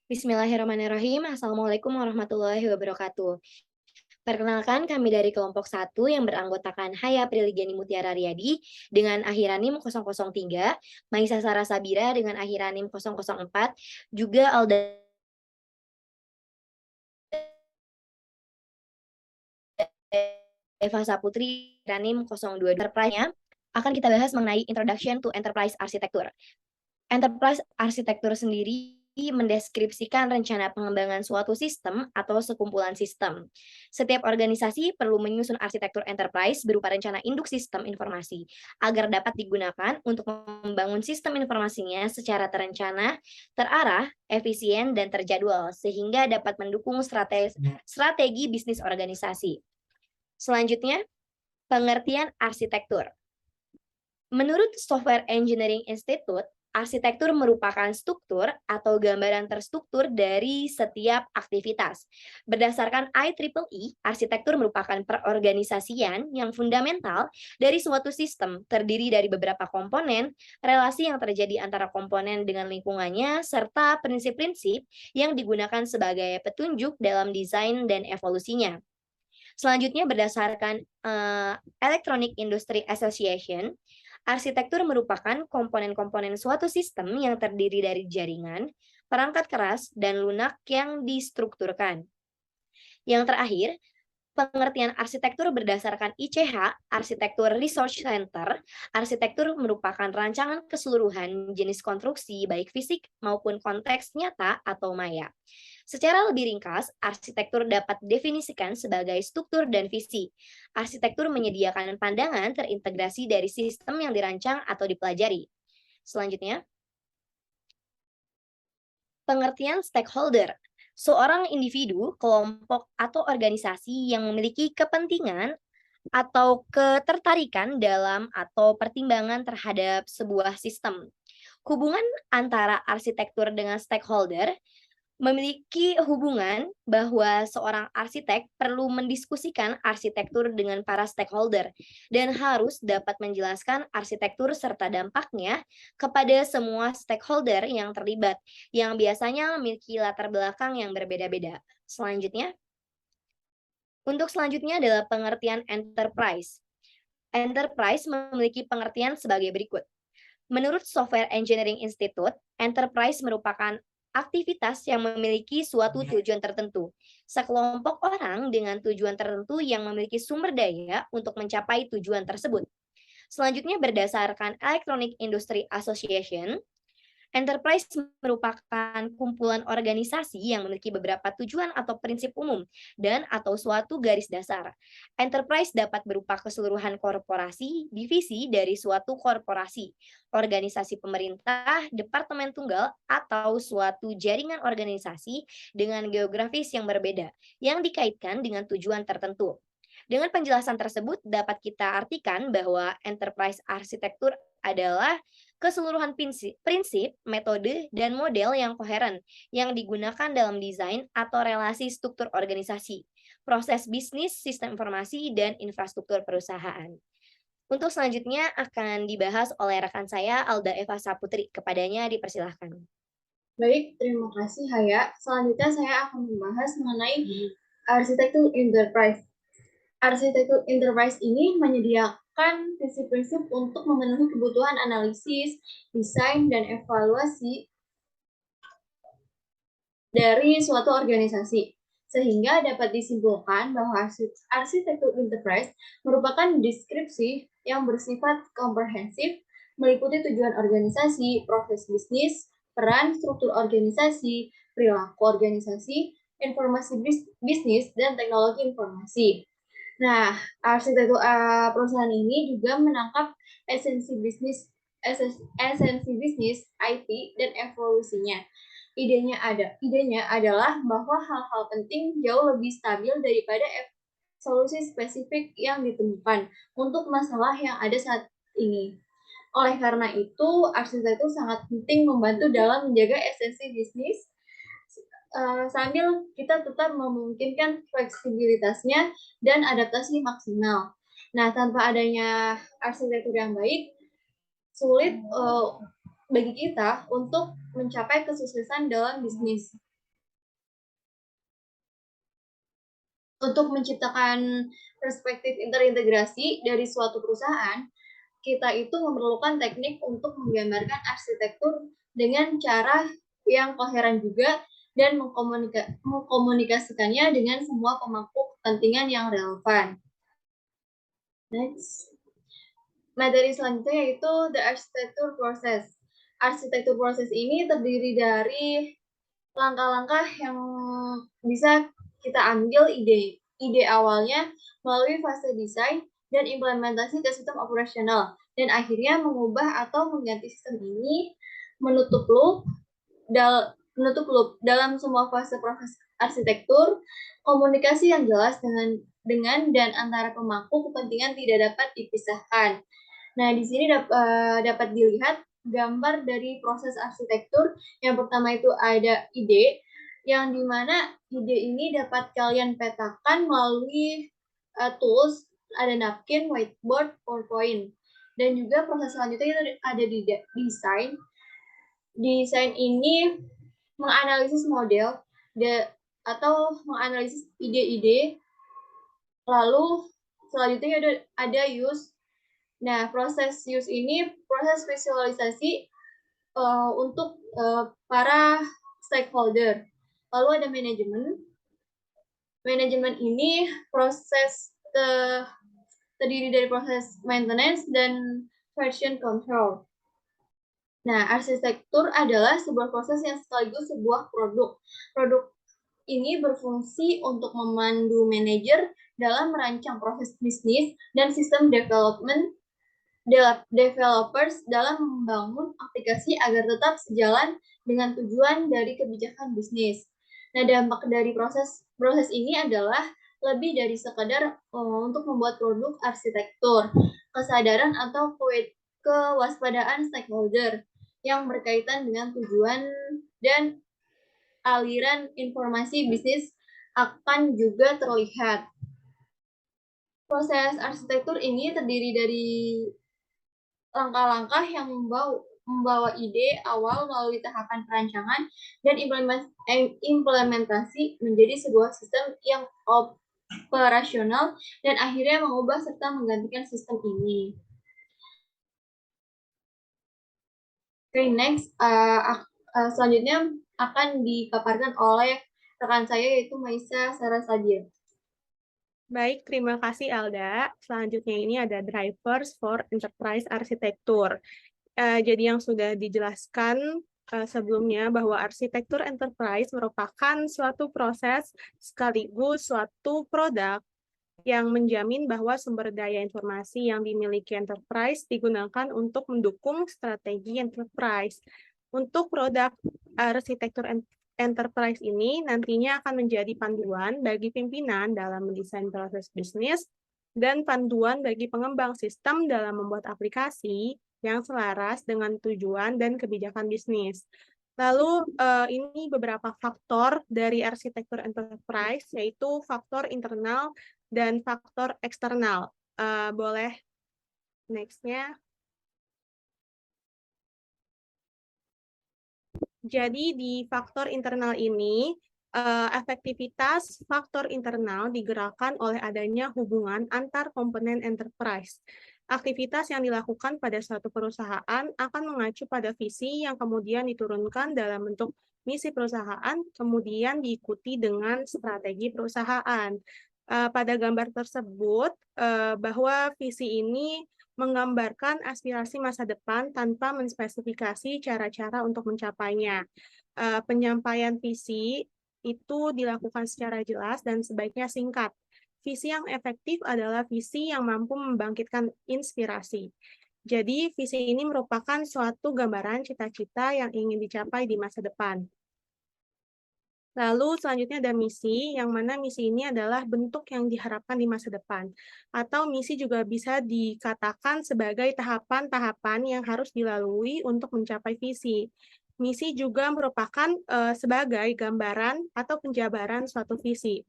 Bismillahirrahmanirrahim. Assalamualaikum warahmatullahi wabarakatuh. Perkenalkan, kami dari kelompok satu yang beranggotakan Haya Priligiani Mutiara Riyadi dengan akhiran NIM 003, Maisa Sarah Sabira dengan akhiran NIM 004, juga Alda Eva Saputri akhiran NIM 02. Enterprise-nya akan kita bahas mengenai Introduction to Enterprise Architecture. Enterprise arsitektur sendiri mendeskripsikan rencana pengembangan suatu sistem atau sekumpulan sistem. Setiap organisasi perlu menyusun arsitektur enterprise berupa rencana induk sistem informasi agar dapat digunakan untuk membangun sistem informasinya secara terencana, terarah, efisien, dan terjadwal sehingga dapat mendukung strategi bisnis organisasi. Selanjutnya, pengertian arsitektur. Menurut Software Engineering Institute, arsitektur merupakan struktur atau gambaran terstruktur dari setiap aktivitas. Berdasarkan IEEE, arsitektur merupakan perorganisasian yang fundamental dari suatu sistem, terdiri dari beberapa komponen, relasi yang terjadi antara komponen dengan lingkungannya, serta prinsip-prinsip yang digunakan sebagai petunjuk dalam desain dan evolusinya. Selanjutnya berdasarkan Electronic Industry Association, arsitektur merupakan komponen-komponen suatu sistem yang terdiri dari jaringan, perangkat keras, dan lunak yang distrukturkan. Yang terakhir, pengertian arsitektur berdasarkan ICH, Arsitektur Research Center. Arsitektur merupakan rancangan keseluruhan jenis konstruksi baik fisik maupun konteks nyata atau maya. Secara lebih ringkas, arsitektur dapat didefinisikan sebagai struktur dan visi. Arsitektur menyediakan pandangan terintegrasi dari sistem yang dirancang atau dipelajari. Selanjutnya, pengertian stakeholder. Seorang individu, kelompok, atau organisasi yang memiliki kepentingan atau ketertarikan dalam atau pertimbangan terhadap sebuah sistem. Hubungan antara arsitektur dengan stakeholder memiliki hubungan bahwa seorang arsitek perlu mendiskusikan arsitektur dengan para stakeholder dan harus dapat menjelaskan arsitektur serta dampaknya kepada semua stakeholder yang terlibat, yang biasanya memiliki latar belakang yang berbeda-beda. Untuk selanjutnya adalah pengertian enterprise. Enterprise memiliki pengertian sebagai berikut. Menurut Software Engineering Institute, enterprise merupakan aktivitas yang memiliki suatu tujuan tertentu. Sekelompok orang dengan tujuan tertentu yang memiliki sumber daya untuk mencapai tujuan tersebut. Selanjutnya berdasarkan Electronic Industry Association, enterprise merupakan kumpulan organisasi yang memiliki beberapa tujuan atau prinsip umum dan atau suatu garis dasar. Enterprise dapat berupa keseluruhan korporasi, divisi dari suatu korporasi, organisasi pemerintah, departemen tunggal, atau suatu jaringan organisasi dengan geografis yang berbeda, yang dikaitkan dengan tujuan tertentu. Dengan penjelasan tersebut, dapat kita artikan bahwa enterprise arsitektur adalah keseluruhan prinsip, metode, dan model yang koheren yang digunakan dalam desain atau relasi struktur organisasi, proses bisnis, sistem informasi, dan infrastruktur perusahaan. Untuk selanjutnya akan dibahas oleh rekan saya Alda Eva Saputri. Kepadanya dipersilahkan. Baik, terima kasih Haya. Selanjutnya saya akan membahas mengenai arsitektur enterprise. Arsitektur enterprise ini menyediakan prinsip-prinsip untuk memenuhi kebutuhan analisis, desain, dan evaluasi dari suatu organisasi. Sehingga dapat disimpulkan bahwa arsitektur enterprise merupakan deskripsi yang bersifat komprehensif, meliputi tujuan organisasi, proses bisnis, peran struktur organisasi, perilaku organisasi, informasi bisnis, dan teknologi informasi. Nah, arsitektur perusahaan ini juga menangkap esensi bisnis, IT, dan evolusinya. Idenya adalah bahwa hal-hal penting jauh lebih stabil daripada solusi spesifik yang ditemukan untuk masalah yang ada saat ini. Oleh karena itu, arsitektur sangat penting membantu dalam menjaga esensi bisnis sambil kita tetap memungkinkan fleksibilitasnya dan adaptasi maksimal. Nah, tanpa adanya arsitektur yang baik, sulit bagi kita untuk mencapai kesuksesan dalam bisnis. Untuk menciptakan perspektif terintegrasi dari suatu perusahaan, kita itu memerlukan teknik untuk menggambarkan arsitektur dengan cara yang koheren juga dan mengkomunikasikannya dengan semua pemangku kepentingan yang relevan. Next. Materi selanjutnya yaitu the architecture process. Arsitektur proses ini terdiri dari langkah-langkah yang bisa kita ambil ide awalnya melalui fase desain dan implementasi ke sistem operasional, dan akhirnya mengubah atau mengganti sistem ini menutup loop dalam semua fase proses arsitektur. Komunikasi yang jelas dengan dan antara pemangku kepentingan tidak dapat dipisahkan. Nah, di sini dapat dilihat gambar dari proses arsitektur. Yang pertama itu ada ide, yang dimana ide ini dapat kalian petakan melalui tools, ada napkin, whiteboard, PowerPoint. Dan juga proses selanjutnya itu ada di desain. Desain ini menganalisis model atau menganalisis ide-ide. Lalu selanjutnya ada use. Nah, proses use ini proses visualisasi untuk para stakeholder. Lalu ada manajemen. Manajemen ini terdiri dari proses maintenance dan version control. Nah, arsitektur adalah sebuah proses yang sekaligus sebuah produk. Produk ini berfungsi untuk memandu manajer dalam merancang proses bisnis dan sistem developers dalam membangun aplikasi agar tetap sejalan dengan tujuan dari kebijakan bisnis. Nah, dampak dari proses ini adalah lebih dari sekedar untuk membuat produk arsitektur, kesadaran atau kewaspadaan stakeholder yang berkaitan dengan tujuan dan aliran informasi bisnis akan juga terlihat. Proses arsitektur ini terdiri dari langkah-langkah yang membawa ide awal melalui tahapan perancangan dan implementasi menjadi sebuah sistem yang operasional dan akhirnya mengubah serta menggantikan sistem ini. Oke, next. Selanjutnya akan dipaparkan oleh rekan saya yaitu Maisa Sarasadia. Baik, terima kasih Alda. Selanjutnya ini ada drivers for enterprise architecture. Jadi yang sudah dijelaskan sebelumnya bahwa arsitektur enterprise merupakan suatu proses sekaligus suatu produk yang menjamin bahwa sumber daya informasi yang dimiliki enterprise digunakan untuk mendukung strategi enterprise. Untuk produk arsitektur enterprise ini nantinya akan menjadi panduan bagi pimpinan dalam mendesain proses bisnis dan panduan bagi pengembang sistem dalam membuat aplikasi yang selaras dengan tujuan dan kebijakan bisnis. Lalu ini beberapa faktor dari arsitektur enterprise, yaitu faktor internal dan faktor eksternal. Boleh next-nya. Jadi di faktor internal ini, efektivitas faktor internal digerakkan oleh adanya hubungan antar komponen enterprise. Aktivitas yang dilakukan pada suatu perusahaan akan mengacu pada visi yang kemudian diturunkan dalam bentuk misi perusahaan, kemudian diikuti dengan strategi perusahaan. Pada gambar tersebut, bahwa visi ini menggambarkan aspirasi masa depan tanpa menspesifikasi cara-cara untuk mencapainya. Penyampaian visi itu dilakukan secara jelas dan sebaiknya singkat. Visi yang efektif adalah visi yang mampu membangkitkan inspirasi. Jadi, visi ini merupakan suatu gambaran cita-cita yang ingin dicapai di masa depan. Lalu selanjutnya ada misi, yang mana misi ini adalah bentuk yang diharapkan di masa depan. Atau misi juga bisa dikatakan sebagai tahapan-tahapan yang harus dilalui untuk mencapai visi. Misi juga merupakan sebagai gambaran atau penjabaran suatu visi.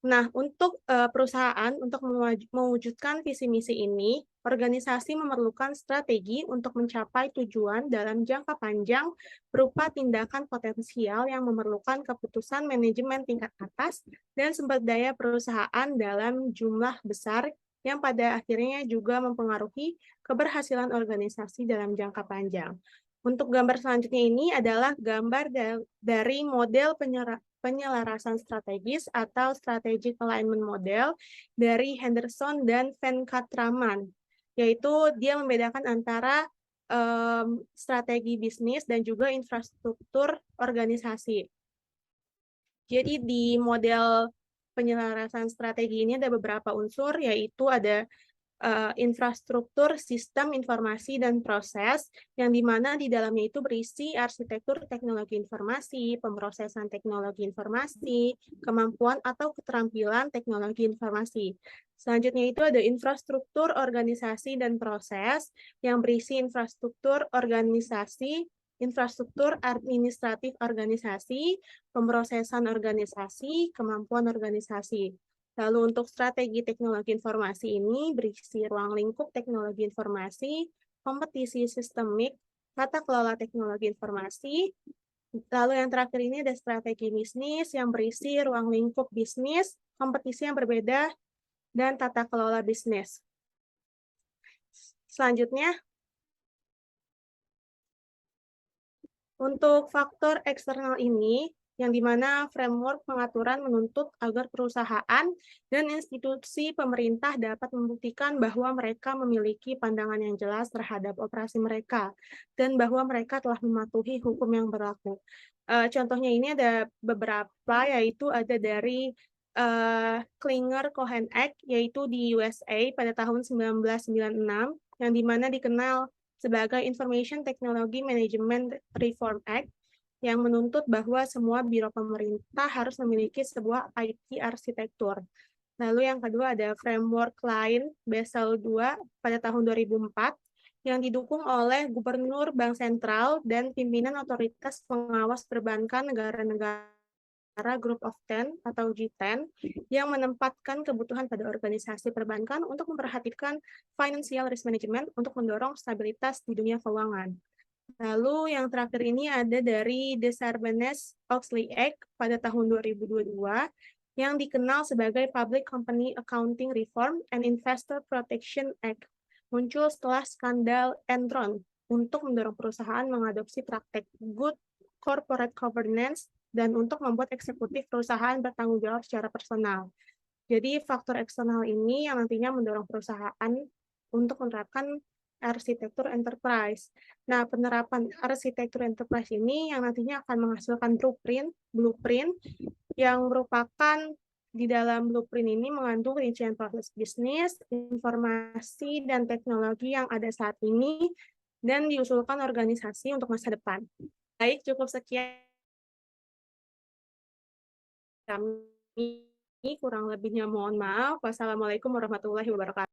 Nah, untuk perusahaan untuk mewujudkan visi misi ini, organisasi memerlukan strategi untuk mencapai tujuan dalam jangka panjang berupa tindakan potensial yang memerlukan keputusan manajemen tingkat atas dan sumber daya perusahaan dalam jumlah besar yang pada akhirnya juga mempengaruhi keberhasilan organisasi dalam jangka panjang. Untuk gambar selanjutnya ini adalah gambar dari model penyelarasan strategis atau strategic alignment model dari Henderson dan Venkatraman, yaitu dia membedakan antara strategi bisnis dan juga infrastruktur organisasi. Jadi di model penyelarasan strategi ini ada beberapa unsur, yaitu ada infrastruktur sistem informasi dan proses, yang dimana di dalamnya itu berisi arsitektur teknologi informasi, pemrosesan teknologi informasi, kemampuan atau keterampilan teknologi informasi. Selanjutnya itu ada infrastruktur organisasi dan proses, yang berisi infrastruktur organisasi, infrastruktur administratif organisasi, pemrosesan organisasi, kemampuan organisasi. Lalu untuk strategi teknologi informasi ini berisi ruang lingkup teknologi informasi, kompetisi sistemik, tata kelola teknologi informasi. Lalu yang terakhir ini ada strategi bisnis yang berisi ruang lingkup bisnis, kompetisi yang berbeda, dan tata kelola bisnis. Selanjutnya, untuk faktor eksternal ini, yang dimana framework pengaturan menuntut agar perusahaan dan institusi pemerintah dapat membuktikan bahwa mereka memiliki pandangan yang jelas terhadap operasi mereka, dan bahwa mereka telah mematuhi hukum yang berlaku. Contohnya ini ada beberapa, yaitu ada dari Klinger-Cohen Act, yaitu di USA pada tahun 1996, yang dimana dikenal sebagai Information Technology Management Reform Act, yang menuntut bahwa semua biro pemerintah harus memiliki sebuah IT arsitektur. Lalu yang kedua ada framework lain, Basel II pada tahun 2004, yang didukung oleh Gubernur Bank Sentral dan pimpinan otoritas pengawas perbankan negara-negara Group of Ten atau G10, yang menempatkan kebutuhan pada organisasi perbankan untuk memperhatikan financial risk management untuk mendorong stabilitas di dunia keuangan. Lalu yang terakhir ini ada dari The Sarbanes-Oxley Act pada tahun 2022, yang dikenal sebagai Public Company Accounting Reform and Investor Protection Act, muncul setelah skandal Enron untuk mendorong perusahaan mengadopsi praktek good corporate governance dan untuk membuat eksekutif perusahaan bertanggung jawab secara personal. Jadi faktor eksternal ini yang nantinya mendorong perusahaan untuk menerapkan arsitektur enterprise. Nah, penerapan arsitektur enterprise ini yang nantinya akan menghasilkan blueprint yang merupakan di dalam blueprint ini mengandung rincian proses bisnis, informasi, dan teknologi yang ada saat ini, dan diusulkan organisasi untuk masa depan. Baik, cukup sekian kami, kurang lebihnya mohon maaf. Wassalamualaikum warahmatullahi wabarakatuh.